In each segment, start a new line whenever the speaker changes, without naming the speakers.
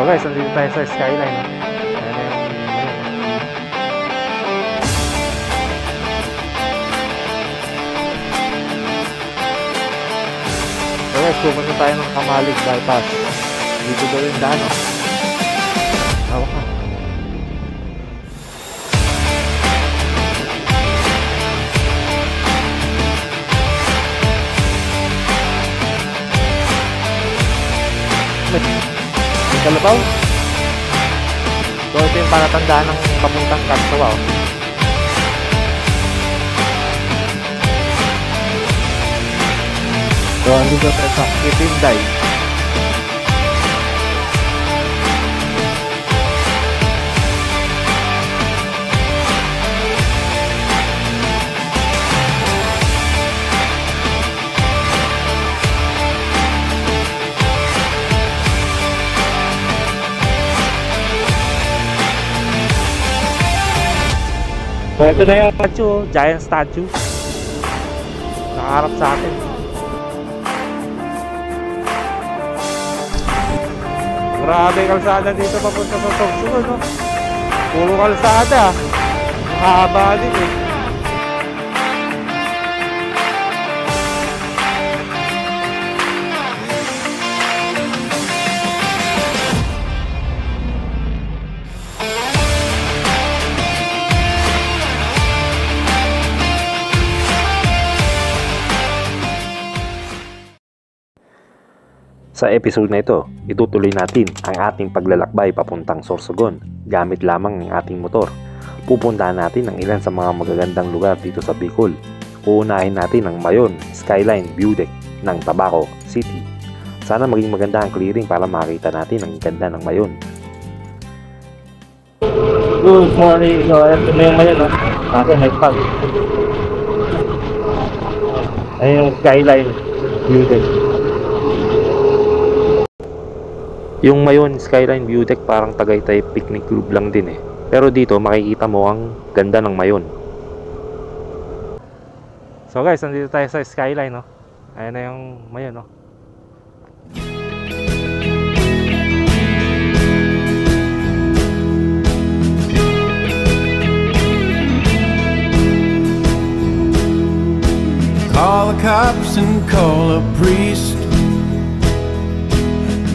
So guys, nandito tayo sa skyline. Ayan na yung... So guys, pupunta tayo ng Kamalig Bypass. Dito daw yung daan. Hawak ka. May kalabaw. So ito yung palatandaan ng papuntang Katsawa. So andito sa Kitinday. So ito na yung statue, giant statue. Nakaharap sa atin. Grabe kalsada dito papunta sa Sorsogon, no? Puro kalsada. Haba din eh.
Sa episode na ito, itutuloy natin ang ating paglalakbay papuntang Sorsogon gamit lamang ang ating motor. Pupuntahan natin ang ilan sa mga magagandang lugar dito sa Bicol. Uunahin natin ang Mayon Skyline View Deck ng Tabaco City. Sana maging maganda ang clearing para makita natin ang ganda ng Mayon.
Good morning. So, ito na yung Mayon, no? Kasi may fog. Ayun yung Skyline View Deck.
Yung Mayon Skyline View Deck parang Tagaytay Picnic Club lang din eh. Pero dito makikita mo ang ganda ng Mayon.
So guys, nandito tayo sa Skyline, no? Ayan na yung Mayon, no?
Call the cops and call a priest.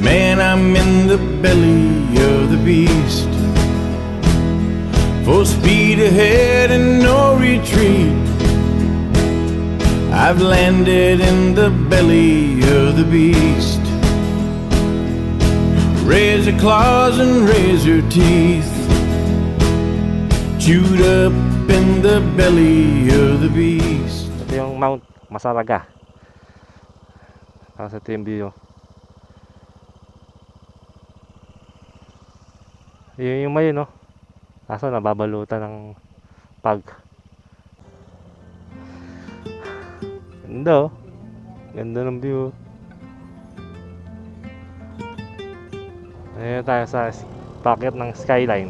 Man, I'm in the belly of the beast. Full speed ahead and no retreat. I've landed in the belly of the beast. Razor claws and razor teeth, chewed up in the belly of the beast.
Ito yung Mount Masaraga. Tapos ito yung view. Yun yung Mayon, no? Kaso nababalutan ng pag. Ganda, oh. Ganda ng view. Ayan tayo sa packet ng Skyline.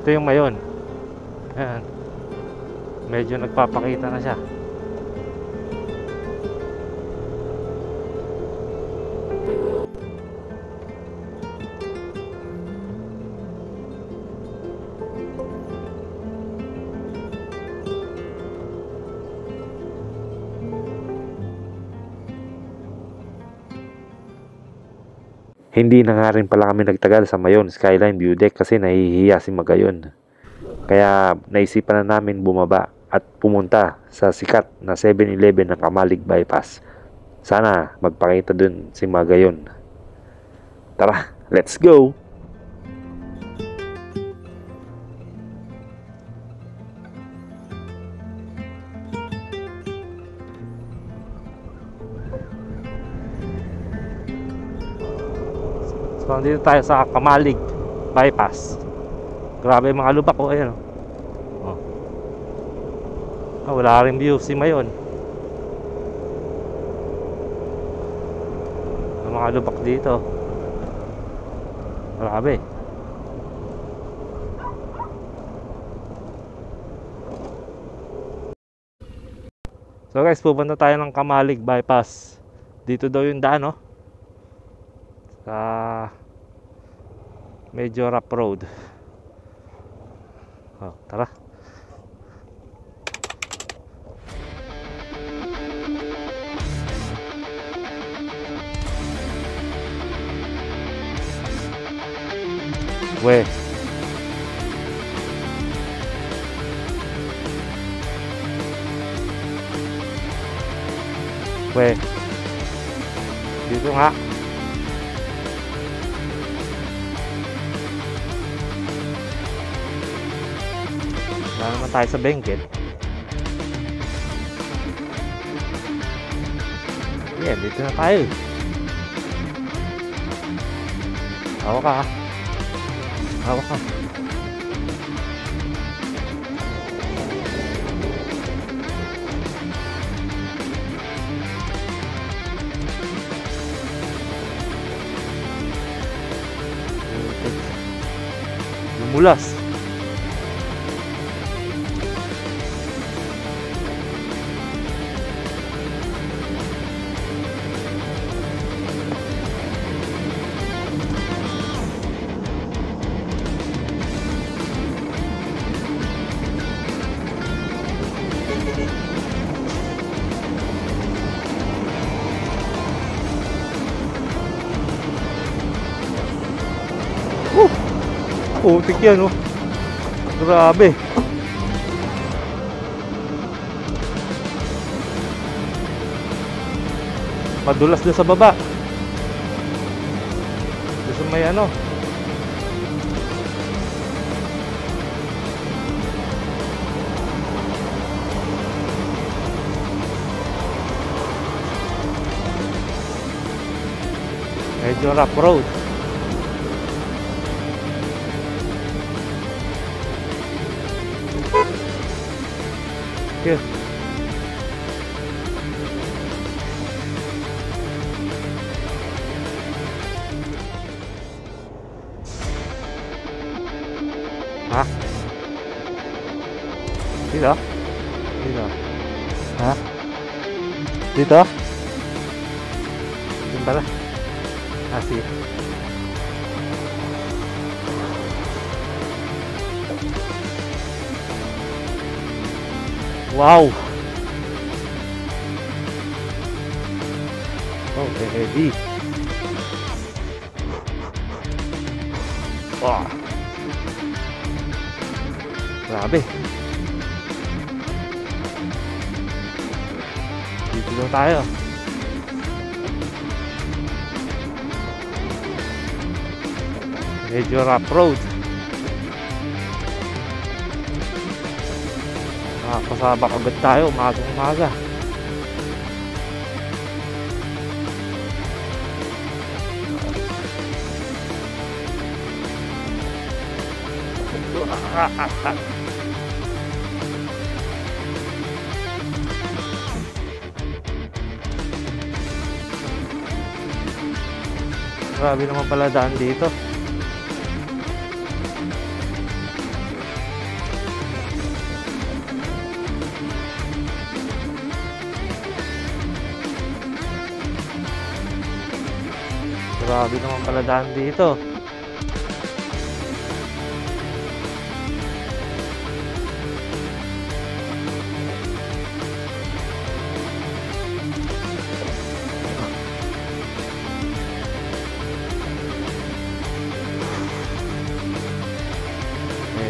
Ito yung Mayon. Ayan. Medyo nagpapakita na siya.
Hindi na nga rin pala kami nagtagal sa Mayon Skyline View Deck kasi nahihiya si Magayon. Kaya naisipan na namin bumaba at pumunta sa sikat na 7-Eleven ng Kamalig Bypass. Sana magpakita dun si Magayon. Tara, let's go!
So, dito tayo sa Kamalig Bypass. Grabe yung mga lubak, oh, ayan, oh. Oh, wala rin view si Mayon. Ang mga lubak dito. Grabe. So guys, pupunta tayo ng Kamalig bypass. Dito daw yung daan, no? Sa medyo rough road. Oh, tara. We. We. Dito nga. Wala naman tayo sa Benguet. Yeah, dito na tayo. Hawak ka. Hawak ka. Lumulas. Putik yan, oh. Grabe. Madulas na sa baba. Gusto may ano. Medyo rough road. Here. Hah? Dito? Dito? Hah? Dito? Dito pala. Ah, sige. Wow! Oh, heavy. Wow! Grabe. Dito daw tayo. Medyo rough road. Pasabak agad tayo, umaga. Grabe naman pala daan dito. Grabe naman pala daan dito.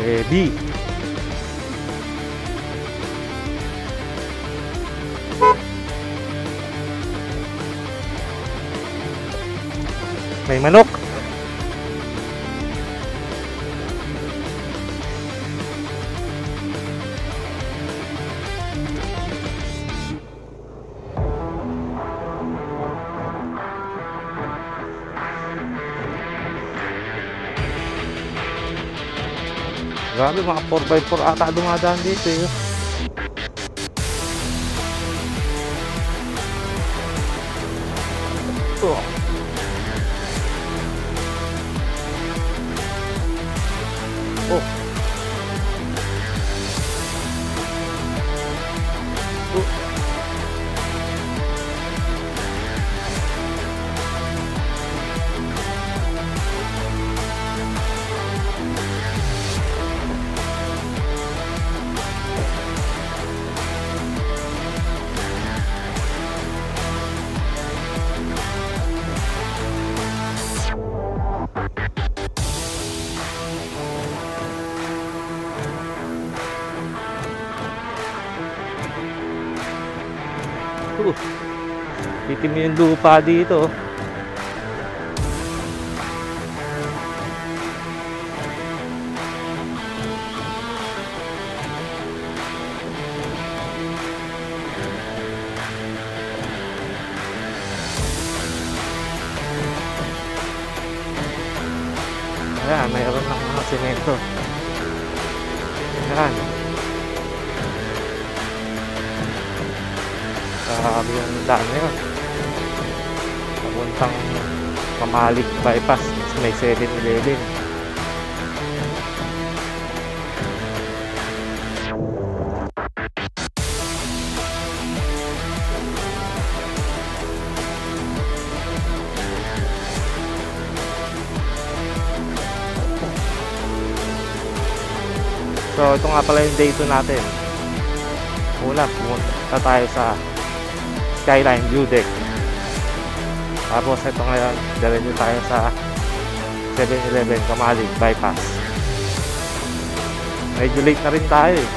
Heavy. May manok. Grabe, mga 4x4 ata dumadaan dito eh. Oh. Oh. Oh. Itim yung lupa dito. Ayan, mayroon ng mga semento. Ayan. Grabe yung daan na yun. Papuntang Pamalig bypass. May 7-Eleven. So ito nga pala yung day 2 natin. Una, pumunta tayo sa Skyline View Deck. Tapos ito ngayon, diretso tayo sa 7-Eleven Pamalig bypass. Medyo late na rin tayo eh.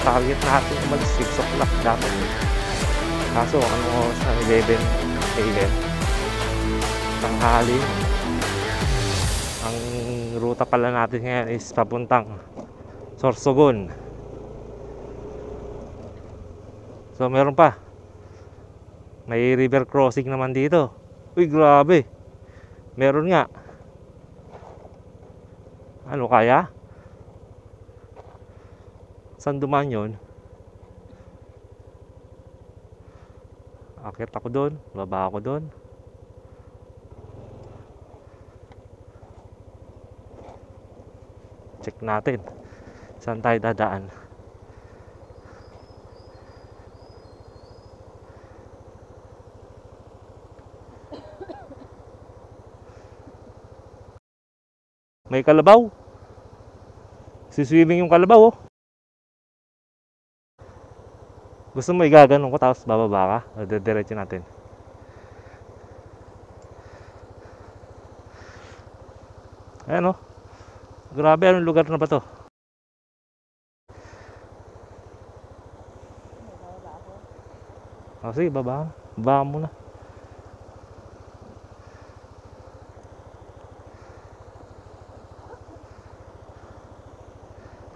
Target natin umalis 6 o'clock dapat. Kaso ano oras na 11 AM. Tanghali. Ang ruta pala natin ngayon is papuntang Sorsogon. So meron pa. May river crossing naman dito. Uy, grabe. Meron nga. Ano kaya? Saan dumaan yun? Akit ako doon. Baba ako doon. Check natin. Saan tayo dadaan? May kalabaw. Siswimming yung kalabaw, oh. Gusto mo igaganon ko tapos bababa ka? Diretso natin. Ayan, oh. Grabe, anong lugar na ba to? Oh, sige, baba. Baba muna.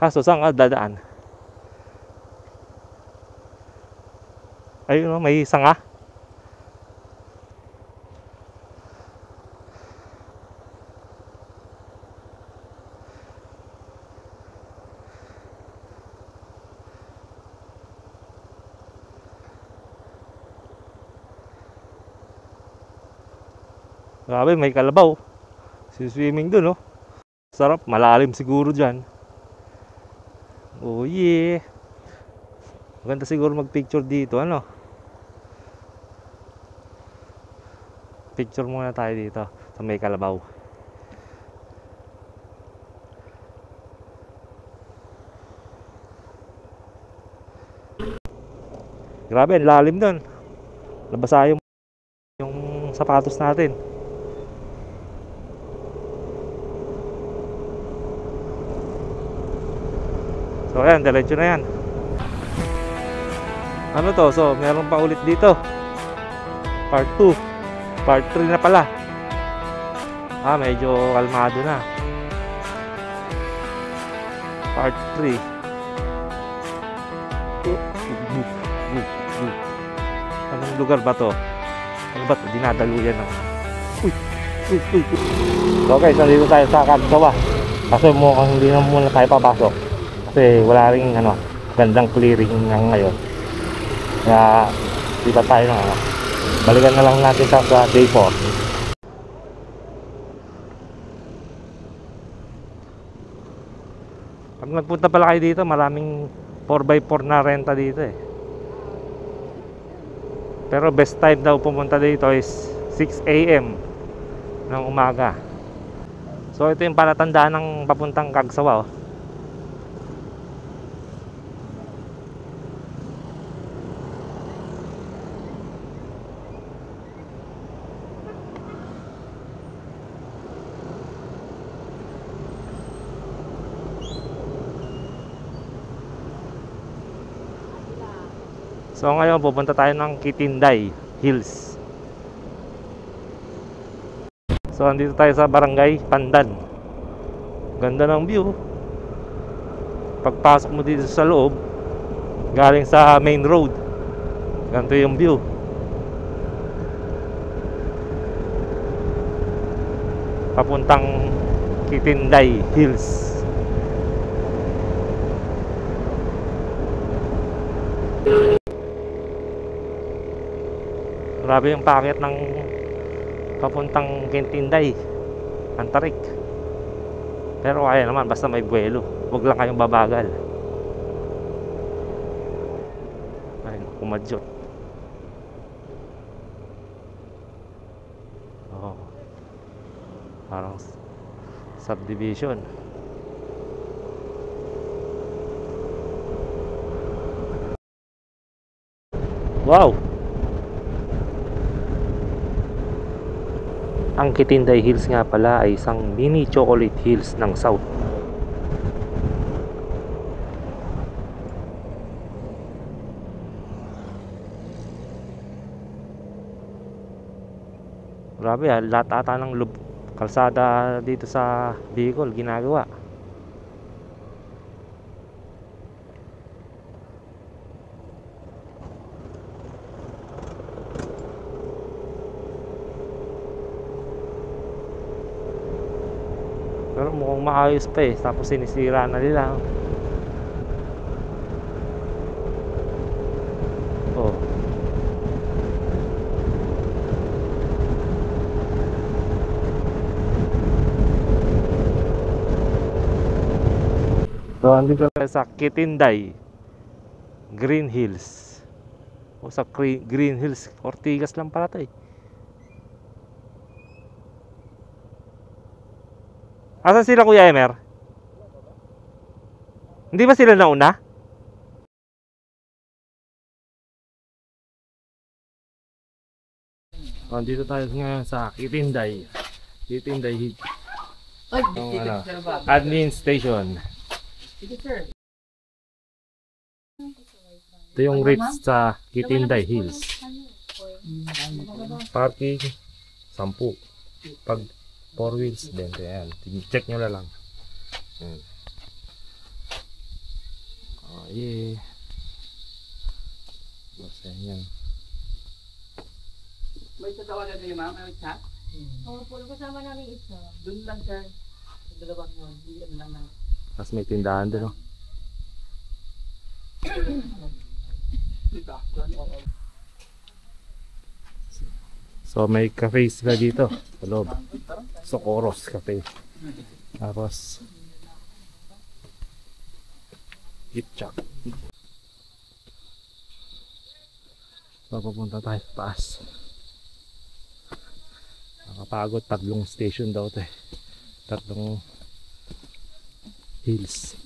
Kaso, saan ka dadaan? Ayun, may sanga. Grabe, may kalabaw. Swimming dun, oh. Sarap, malalim siguro dyan. Oh yeah. Maganda siguro mag-picture dito, ano? Picture muna tayo dito sa may kalabaw. Grabe, ang lalim dun. Nabasa yung sapatos natin. So ayan, diretso na yan. Ano to? So meron pa ulit dito. Part 2. Part 3 na pala. Medyo kalmado na. Part 3. Anong lugar ba to? Ano ba to? Dinadaluyan ng... Uy! So guys, nandito tayo sa Kagsawa. Kasi mukhang hindi na muna tayo papasok. Kasi wala ring gandang clearing ng ngayon. Kaya di pa tayo ng balikan na lang natin sa day 4. Pag nagpunta pala kayo dito, maraming 4x4 na renta dito eh. Pero best time daw pumunta dito is 6 AM ng umaga. So ito yung palatandaan ng papuntang Kagsawa, oh. So ngayon pupunta tayo ng Kitinday Hills. So andito tayo sa Barangay Pandan. Ganda ng view. Pagpasok mo dito sa loob, galing sa main road, ganito yung view. Papuntang Kitinday Hills. Grabe yung paakyat ng papuntang Kitinday, Antarik. Pero kaya naman basta may buwelo. Huwag lang kayong babagal. Ay, kumadyot. Oh, parang subdivision. Wow! Ang Kitinday Hills nga pala ay isang mini chocolate hills ng South. Grabe lahat ata ng kalsada dito sa Bicol ginagawa. Pero mukhang maayos pa eh, tapos sinisira na nila. Oh. So andito tayo sa Kitinday Green Hills. O sa Green Hills, Ortigas lang pala to eh. Asan sila Kuya Emer? Hindi ba sila nauna? Dito tayo ngayon sa Kitinday Hills. Admin Station. Ito yung rates sa Kitinday Hills. Parking 10. Pag 4 wheels, 20. Ayan. Check nyo na lang. Oh, yeah. Basta yan.
May tatawagan kayo ma'am? May chat?
Oo po, kasama namin isa.
Doon lang sir. Sa dalawang yun. Diyan lang na.
Tapos may tindahan doon, no? So may cafe sila dito sa loob. Socorros Cafe. Tapos Gitchak. So papunta tayo sa taas. Nakapagod, 3 station daw ito eh. 3 hills.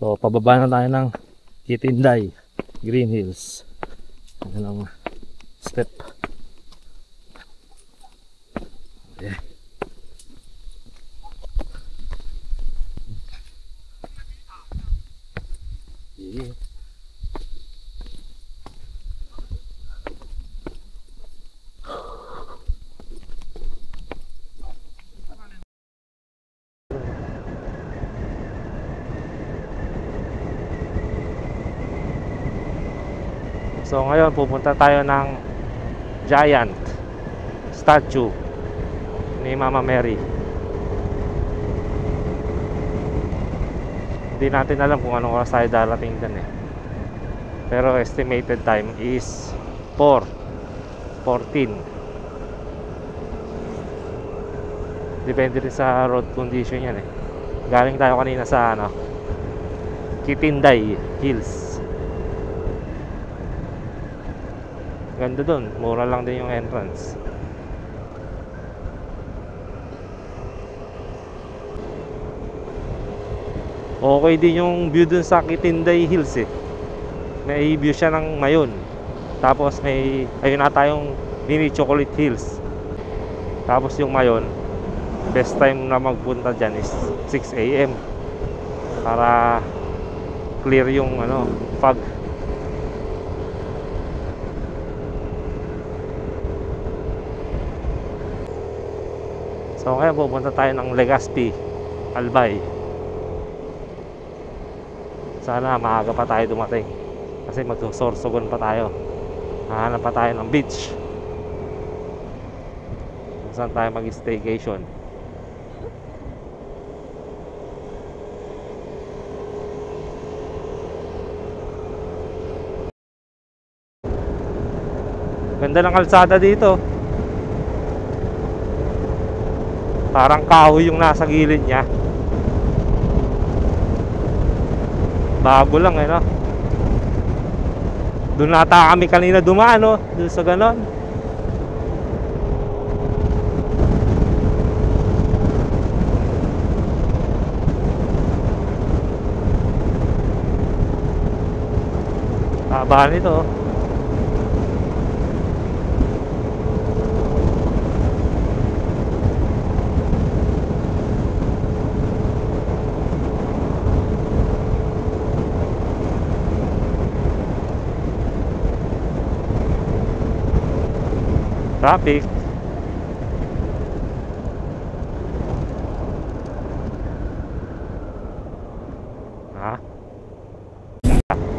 So pababa na tayo ng Kitinday Green Hills. Ano lang step. Okay. Yeah. So ngayon pupunta tayo ng giant statue ni Mama Mary. Hindi natin alam kung anong oras tayo darating dyan eh. Pero estimated time is 4:14. Depende rin sa road condition yan eh. Galing tayo kanina sa Kitinday Hills. Ganda dun, mura lang din yung entrance. Okay din yung view dun sa Kitinday Hills eh. May view siya ng Mayon. Tapos may, ayun na tayong mini Chocolate Hills. Tapos yung Mayon, best time na magpunta dyan is 6 AM para clear yung fog. So ngayon pupunta tayo ng Legazpi, Albay. Sana maaga pa tayo dumating kasi magsusorsogon pa tayo. Hahanap pa tayo ng beach kung saan tayo mag-staycation. Ganda ng kalsada dito. Parang kahoy yung nasa gilid niya. Bago lang no. Doon nata kami kanina dumaan doon sa ganon. Haba nito. Traffic.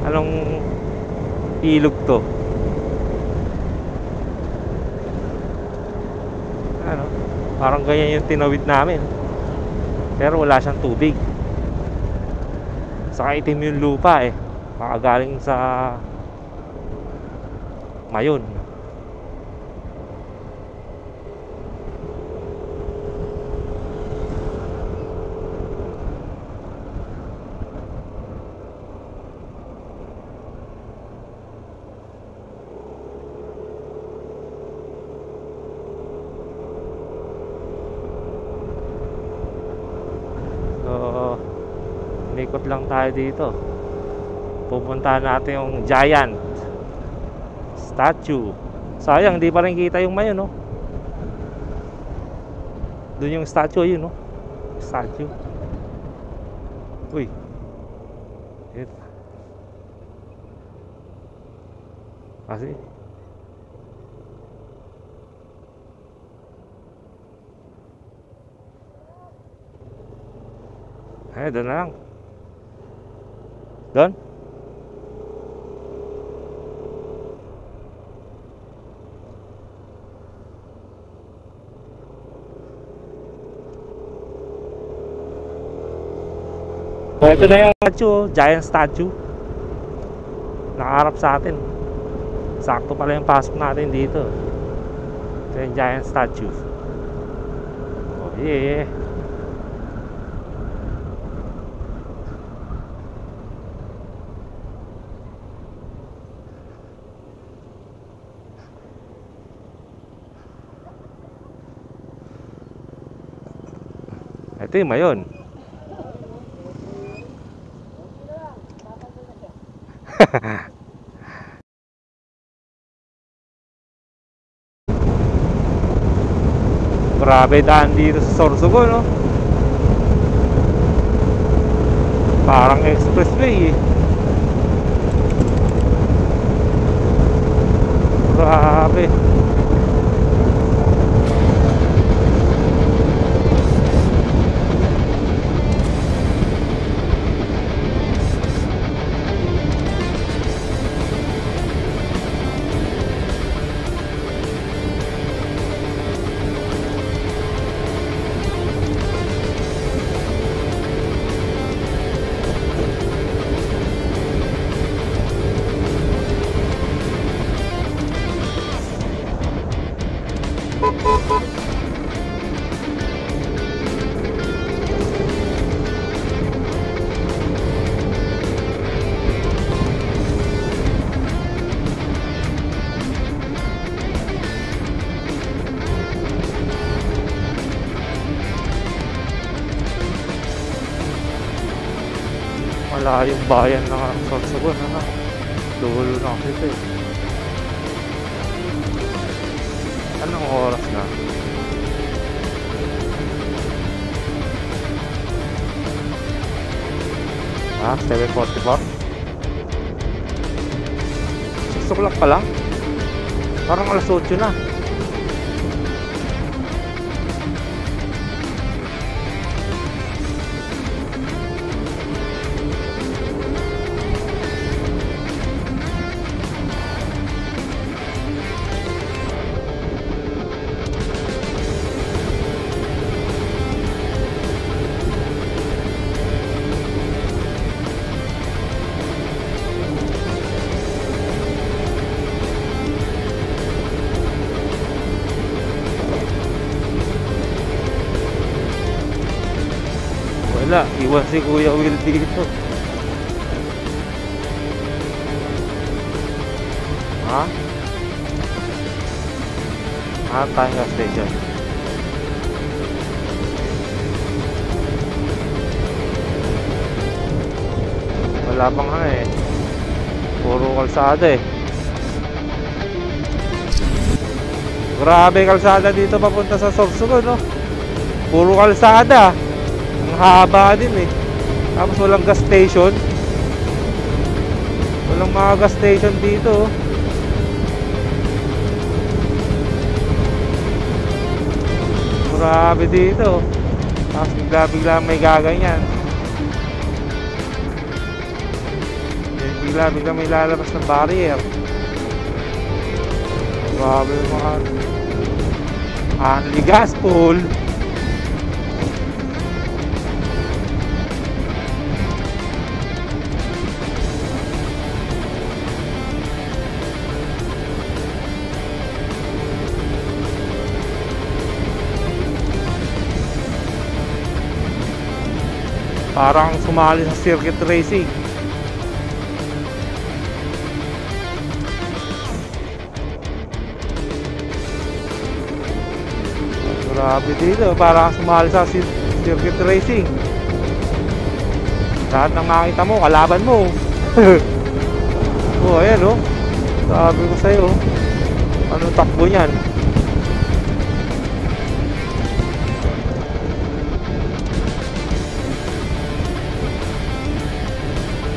Anong ilog to? Parang ganyan yung tinawid namin. Pero wala siyang tubig. Saka itim yung lupa eh. Baka galing sa Mayon. Ikot lang tayo dito. Pupuntahan natin yung giant statue. Sayang, di pa rin kita yung Mayon Doon yung statue, yun statue. Uy. Ito. Kasi doon na lang. Doon? So, ito na yung statue, giant statue. Nakaharap sa atin. Sakto pala yung pasok natin dito. Ito yung giant statue. Oh yeah. Ito yung Mayon. Grabe daan dito sa Sorsogon, no? Parang expressway eh. Grabe. Malayong bayan ng Sorsogon, ano? Dulo na kasi ito eh. Anong oras na? Ah, 7:44? 6 o'clock pa lang? Parang alas 8 na. Wala, iwan si Kuya Will dito. Ha? Tayo nga station. Wala pang ano eh. Puro kalsada eh. Grabe kalsada dito papunta sa Sorsogon, no? Puro kalsada. Ang haba din eh. Tapos walang gas station. Walang mga gas station dito. Grabe dito. Tapos bigla-bigla may gaganyan. Bigla-bigla may lalabas ng barrier. Grabe yung mga Anli gas pool. Parang sumali sa circuit racing. Grabe dito, parang sumali sa circuit racing. Lahat ng makita mo, kalaban mo. Oh, ayan oh. Sabi ko sa'yo, ano takbo niyan?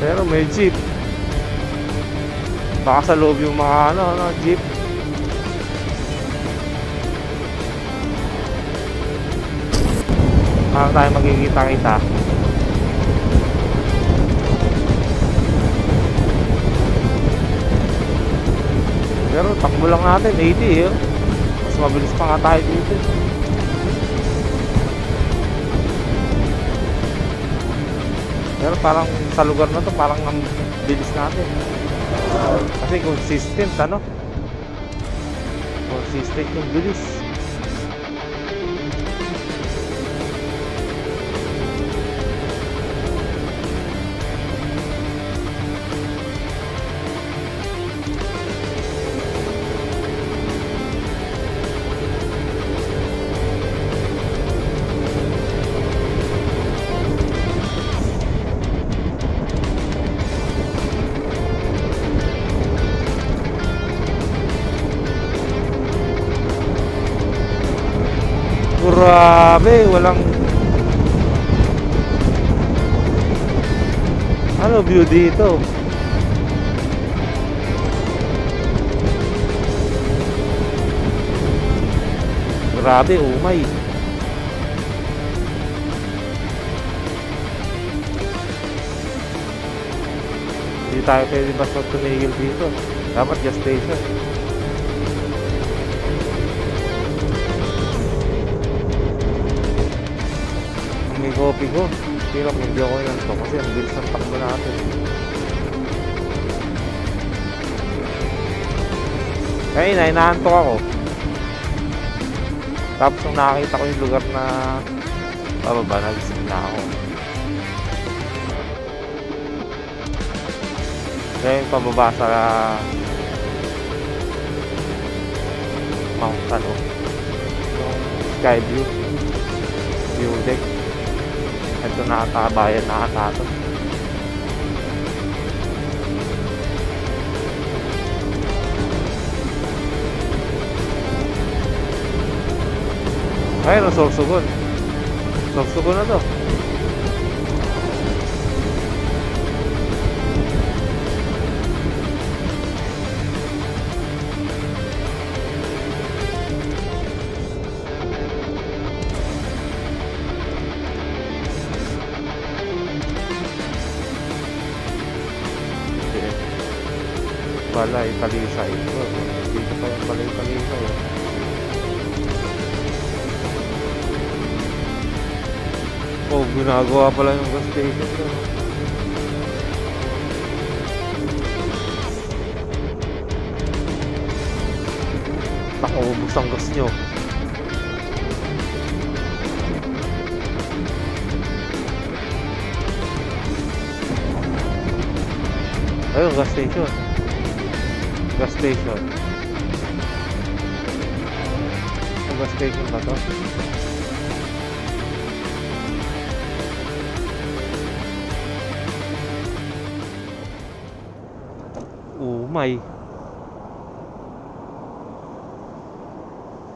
Pero may jeep. Baka sa loob yung mga jeep. Parang tayo magkikita-kita. Pero takbo lang natin 80 eh. Mas mabilis pa nga tayo dito. Pero parang sa lugar na to parang ang bilis natin. Kasi consistent consistent yung bilis. Grabe, walang ano view dito. Grabe, umay. Hindi tayo pwede basta tumigil dito. Dapat gas station. May coffee ko. Hirap hindi ako yan to kasi ang bilis ng takbo natin. Kaya inaantok ako. Tapos nung nakakita ko yung lugar na pababa, nagising na ako. Kaya yung pababa sa Mount ano, yung sky view deck. Ito nakatabayan na ata ito. Ayun, Sorsogon. Sorsogon na to. Balay, Talisay. Dito pa yung Balay, Talisay. Oh, ginagawa pala yung gas station ko. Nakaubos ang gas nyo. Ayun, gas station. Gas station. Ang gas station ba to? Umay.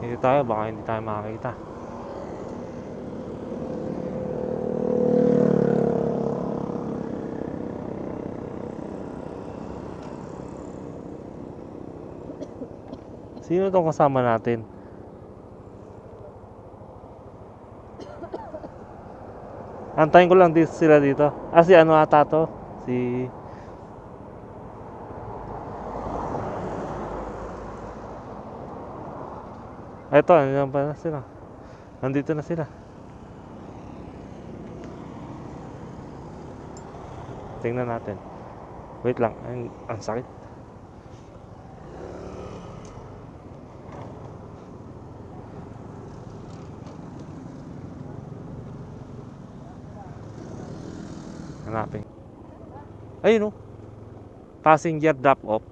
Hindi tayo, baka hindi tayo makakita. Sino tong kasama natin? Antayin ko lang sila dito. Ah, si ano ata to? Si... Eto, nandiyan pa na sila. Nandito na sila. Tingnan natin. Wait lang, ang sakit. Hanapin. Ayun, oh. Passenger drop off.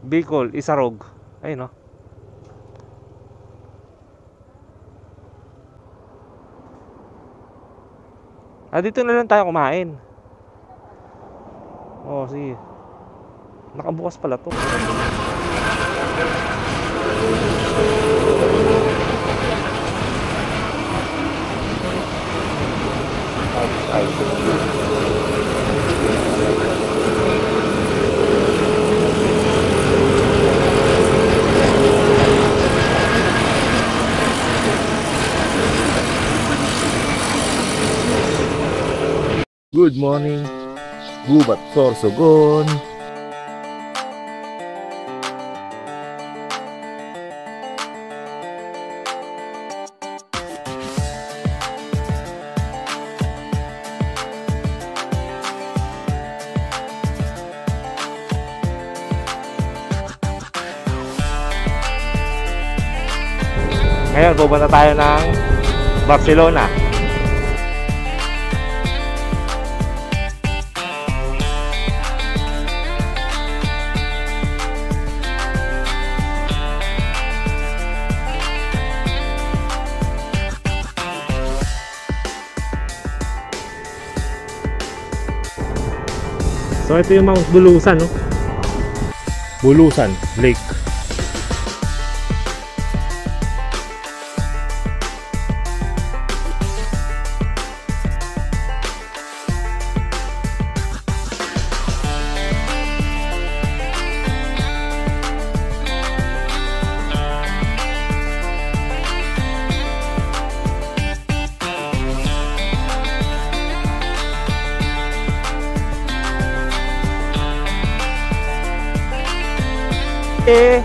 Bicol, Isarog. Ayun, oh. Ah, dito na lang tayo kumain. Oh, sige. Nakabukas pala to. Good morning, Gubat Sorsogon. Ngayon, pupunta tayo ng Barcelona. So ito yung Mount Bulusan, no? Bulusan Lake. Eh,